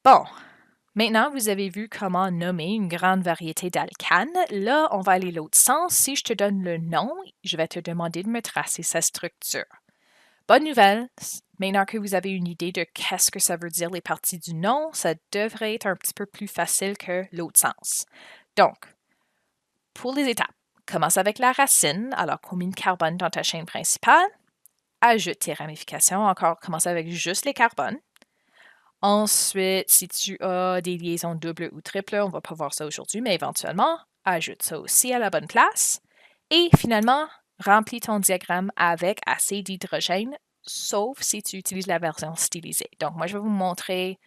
Bon, maintenant vous avez vu comment nommer une grande variété d'alcanes. Là, on va aller l'autre sens. Si je te donne le nom, je vais te demander de me tracer sa structure. Bonne nouvelle, maintenant que vous avez une idée de qu'est-ce que ça veut dire les parties du nom, ça devrait être un petit peu plus facile que l'autre sens. Donc, pour les étapes, commence avec la racine, alors combien de carbone dans ta chaîne principale, ajoute tes ramifications, encore commence avec juste les carbones. Ensuite, si tu as des liaisons doubles ou triples, on ne va pas voir ça aujourd'hui, mais éventuellement, ajoute ça aussi à la bonne place. Et finalement, remplis ton diagramme avec assez d'hydrogène, sauf si tu utilises la version stylisée. Donc, moi, je vais vous montrer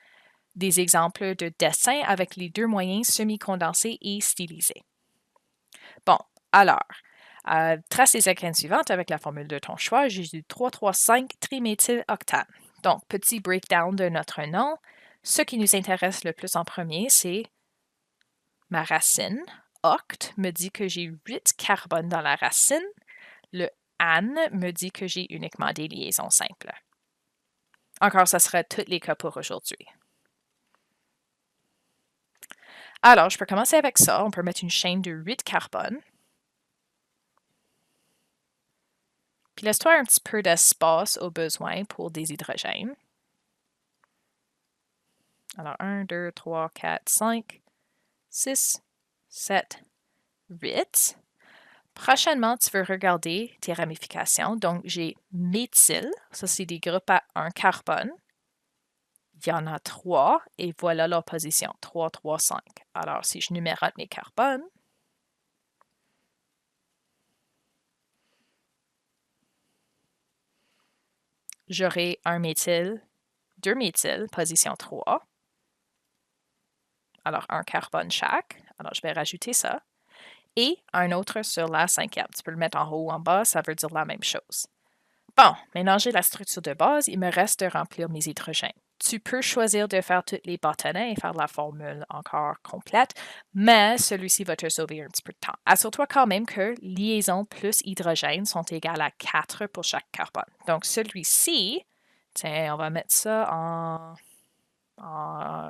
des exemples de dessins avec les deux moyens semi-condensés et stylisés. Bon, alors, trace les alcanes suivantes avec la formule de ton choix. J'ai du 3,3,5-triméthyloctane. Donc, petit breakdown de notre nom. Ce qui nous intéresse le plus en premier, c'est ma racine. Oct me dit que j'ai 8 carbones dans la racine. Le an me dit que j'ai uniquement des liaisons simples. Encore, ça sera tous les cas pour aujourd'hui. Alors, je peux commencer avec ça. On peut mettre une chaîne de 8 carbones. Puis laisse-toi un petit peu d'espace au besoin pour des hydrogènes. Alors, 1, 2, 3, 4, 5, 6, 7, 8. Prochainement, tu veux regarder tes ramifications. Donc, j'ai méthyle. Ça, c'est des groupes à un carbone. Il y en a 3 et voilà leur position. 3, 3, 5. Alors, si je numérote mes carbones, j'aurai un méthyle, 2 méthyles, position 3. Alors, un carbone chaque. Alors, je vais rajouter ça. Et un autre sur la cinquième. Tu peux le mettre en haut ou en bas, ça veut dire la même chose. Bon, maintenant j'ai la structure de base, il me reste de remplir mes hydrogènes. Tu peux choisir de faire tous les bâtonnets et faire la formule encore complète, mais celui-ci va te sauver un petit peu de temps. Assure-toi quand même que liaison plus hydrogène sont égales à 4 pour chaque carbone. Donc celui-ci, tiens, on va mettre ça en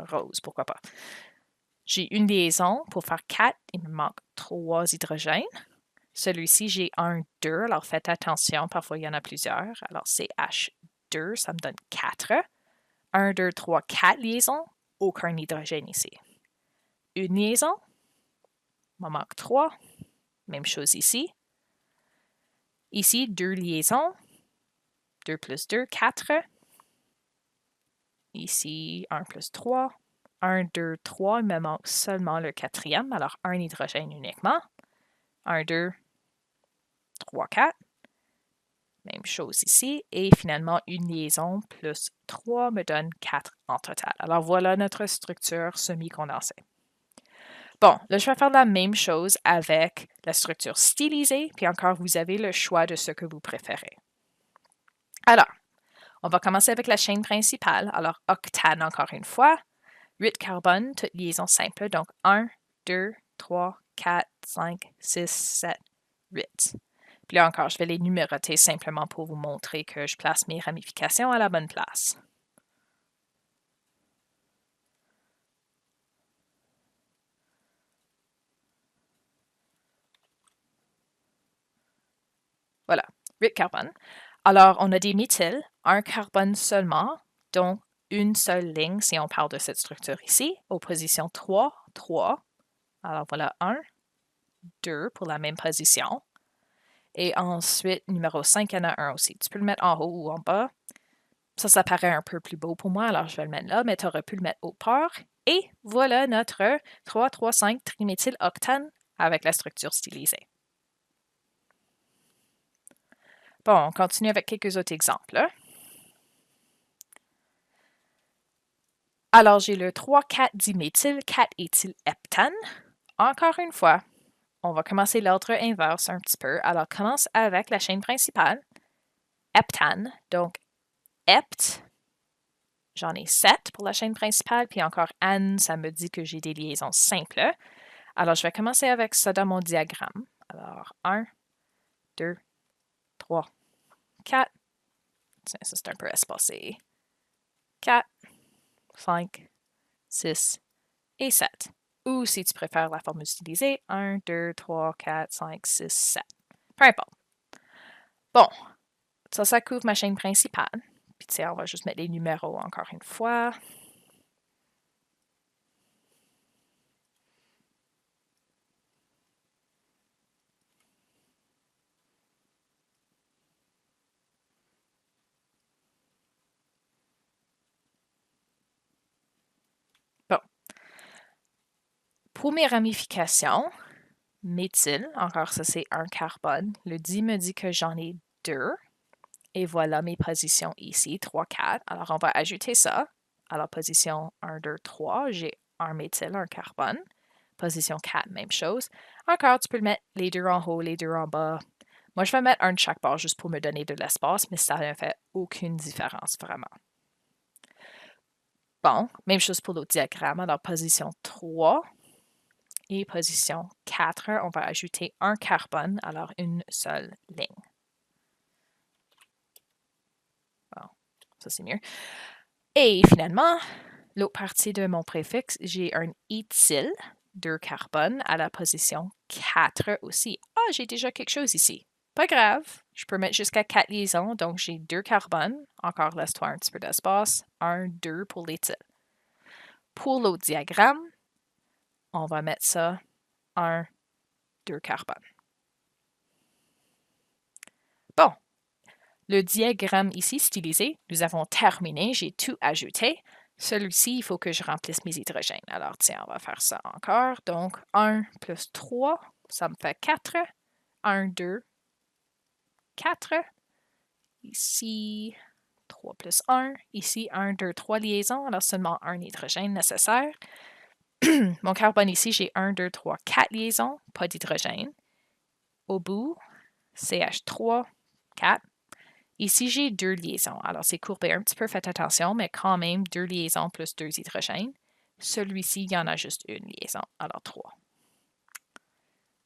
rose, pourquoi pas. J'ai une liaison pour faire 4, il me manque 3 hydrogènes. Celui-ci, j'ai un 2, alors faites attention, parfois il y en a plusieurs. Alors c'est H2, ça me donne 4. 1, 2, 3, 4 liaisons, aucun hydrogène ici. Une liaison, il m'en manque 3. Même chose ici. Ici, 2 liaisons, 2 plus 2, 4. Ici, 1 plus 3. 1, 2, 3, il me manque seulement le quatrième, alors un hydrogène uniquement. 1, 2, 3, 4. Même chose ici. Et finalement, une liaison plus 3 me donne 4 en total. Alors voilà notre structure semi-condensée. Bon, là, je vais faire la même chose avec la structure stylisée, puis encore, vous avez le choix de ce que vous préférez. Alors, on va commencer avec la chaîne principale. Alors, octane encore une fois. 8 carbones, toutes liaisons simples. Donc, 1, 2, 3, 4, 5, 6, 7, 8. Puis là encore, je vais les numéroter simplement pour vous montrer que je place mes ramifications à la bonne place. Voilà, 8 carbones. Alors, on a des méthyles, un carbone seulement, dont une seule ligne si on parle de cette structure ici, opposition 3, 3. Alors voilà, 1, 2 pour la même position. Et ensuite, numéro 5, il y en a un aussi. Tu peux le mettre en haut ou en bas. Ça paraît un peu plus beau pour moi, alors je vais le mettre là, mais tu aurais pu le mettre au port. Et voilà notre 3,3,5-triméthyloctane avec la structure stylisée. Bon, on continue avec quelques autres exemples. Alors, j'ai le 3,4-diméthyl 4-éthylheptane. Encore une fois, on va commencer l'ordre inverse un petit peu. Alors, commence avec la chaîne principale, heptane. Donc, hept, j'en ai 7 pour la chaîne principale, puis encore an, ça me dit que j'ai des liaisons simples. Alors, je vais commencer avec ça dans mon diagramme. Alors, 1, 2, 3, 4. Tiens, ça, c'est un peu espacé. 4, 5, 6 et 7. Ou si tu préfères la forme utilisée, 1, 2, 3, 4, 5, 6, 7. Peu importe. Bon, ça couvre ma chaîne principale. Puis tu sais, on va juste mettre les numéros encore une fois. Bon. Pour mes ramifications, méthyle, encore ça c'est un carbone. Le 10 me dit que j'en ai 2. Et voilà mes positions ici, 3, 4. Alors, on va ajouter ça. Alors, position 1, 2, 3, j'ai un méthyle, un carbone. Position 4, même chose. Encore, tu peux le mettre les deux en haut, les deux en bas. Moi, je vais mettre un de chaque bord juste pour me donner de l'espace, mais ça ne fait aucune différence vraiment. Bon, même chose pour l'autre diagramme. Alors, position 3 et position 4, on va ajouter un carbone, alors une seule ligne. Bon, ça c'est mieux. Et finalement, l'autre partie de mon préfixe, j'ai un éthyle, 2 carbones, à la position 4 aussi. Ah, j'ai déjà quelque chose ici. Pas grave, je peux mettre jusqu'à 4 liaisons, donc j'ai 2 carbones. Encore, laisse-toi un petit peu d'espace. 1, 2 pour l'éthyle. Pour l'autre diagramme, on va mettre ça 1, 2 carbones. Bon, le diagramme ici stylisé, nous avons terminé, j'ai tout ajouté. Celui-ci, il faut que je remplisse mes hydrogènes. Alors, tiens, on va faire ça encore. Donc, 1 plus 3, ça me fait 4. 1, 2, 4. Ici, 3 plus 1. Ici, 1, 2, 3 liaisons. Alors, seulement un hydrogène nécessaire. Mon carbone ici, j'ai 1, 2, 3, 4 liaisons, pas d'hydrogène. Au bout, CH3, 4. Ici, j'ai 2 liaisons. Alors, c'est courbé un petit peu, faites attention, mais quand même 2 liaisons plus 2 hydrogènes. Celui-ci, il y en a juste une liaison, alors 3.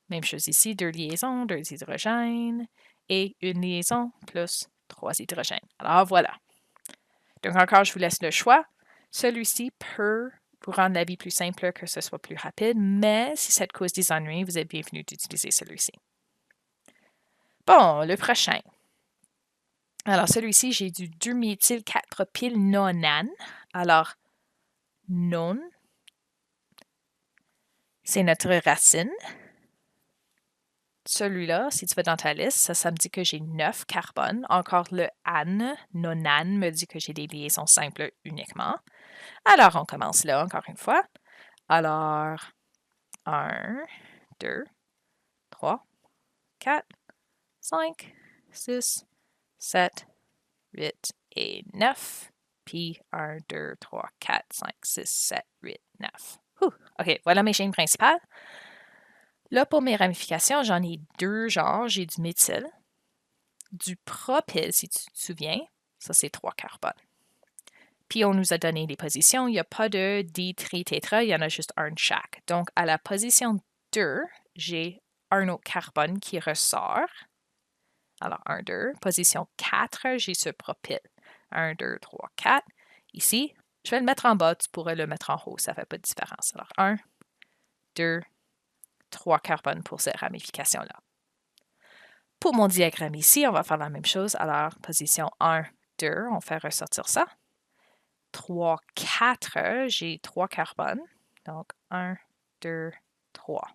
Même chose ici, 2 liaisons, 2 hydrogènes et une liaison plus 3 hydrogènes. Alors voilà. Donc encore, je vous laisse le choix. Celui-ci peut vous rendre la vie plus simple, que ce soit plus rapide, mais si cette cause des ennuis, vous êtes bienvenu d'utiliser celui-ci. Bon, le prochain. Alors, celui-ci, j'ai du 2-méthyl-4-propyl-nonane. Alors, non, c'est notre racine. Celui-là, si tu vas dans ta liste, ça me dit que j'ai 9 carbones. Encore le ane, nonane, me dit que j'ai des liaisons simples uniquement. Alors, on commence là, encore une fois. Alors, 1, 2, 3, 4, 5, 6, 7, 8 et 9. Puis 1, 2, 3, 4, 5, 6, 7, 8, 9. OK, voilà mes chaînes principales. Là, pour mes ramifications, j'en ai 2 genres. J'ai du méthyle, du propyl, si tu te souviens. Ça, c'est 3 carbones. Puis, on nous a donné les positions. Il n'y a pas de ditri-tétra, il y en a juste un de chaque. Donc, à la position 2, j'ai un autre carbone qui ressort. Alors, 1, 2. Position 4, j'ai ce propyl. 1, 2, 3, 4. Ici, je vais le mettre en bas, tu pourrais le mettre en haut, ça ne fait pas de différence. Alors, 1, 2, 3 carbones pour ces ramifications-là. Pour mon diagramme ici, on va faire la même chose. Alors, position 1, 2, on fait ressortir ça. 3, 4, j'ai 3 carbones. Donc, 1, 2, 3.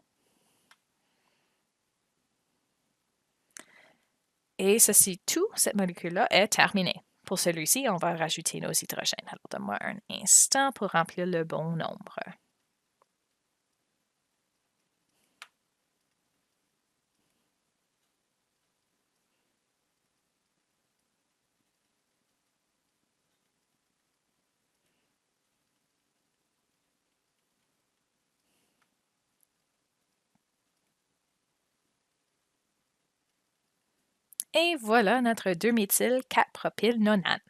Et ceci, tout, cette molécule-là est terminée. Pour celui-ci, on va rajouter nos hydrogènes. Alors, donne-moi un instant pour remplir le bon nombre. Et voilà notre 2-méthyl-4-propyl-nonane.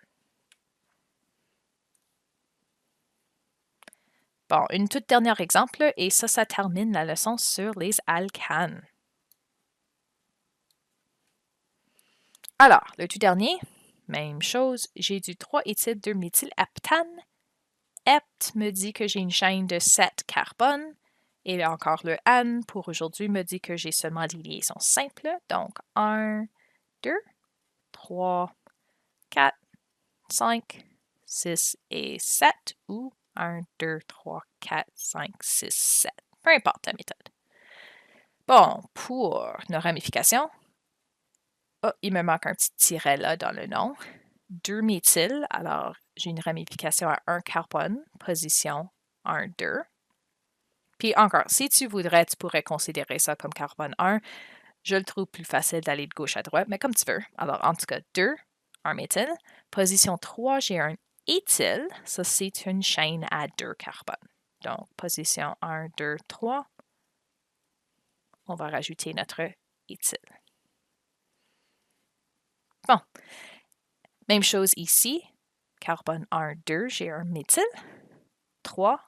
Bon, une toute dernière exemple, et ça termine la leçon sur les alcanes. Alors, le tout dernier, même chose, j'ai du 3-éthyle-2-méthylaptane Hept me dit que j'ai une chaîne de 7 carbones. Et encore le N pour aujourd'hui me dit que j'ai seulement des liaisons simples. Donc 1, 2, 3, 4, 5, 6 et 7 ou 1, 2, 3, 4, 5, 6, 7. Peu importe la méthode. Bon, pour nos ramifications, oh, il me manque un petit tiret là dans le nom. 2-méthyl, alors j'ai une ramification à 1 carbone, position 1, 2. Puis encore, si tu voudrais, tu pourrais considérer ça comme carbone 1. Je le trouve plus facile d'aller de gauche à droite, mais comme tu veux. Alors, en tout cas, 2, 1 méthyle. Position 3, j'ai un éthyle. Ça, c'est une chaîne à 2 carbones. Donc, position 1, 2, 3. On va rajouter notre éthyle. Bon. Même chose ici. Carbone 1, 2, j'ai un méthyle. 3,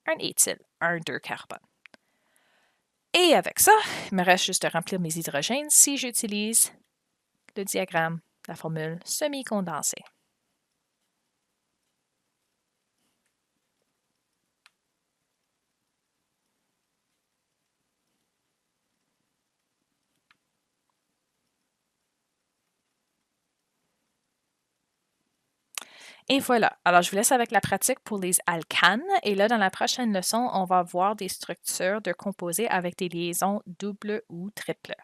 un éthyle. 1, 2 carbone. Et avec ça, il me reste juste à remplir mes hydrogènes si j'utilise le diagramme, la formule semi-condensée. Et voilà. Alors, je vous laisse avec la pratique pour les alcanes. Et là, dans la prochaine leçon, on va voir des structures de composés avec des liaisons doubles ou triples.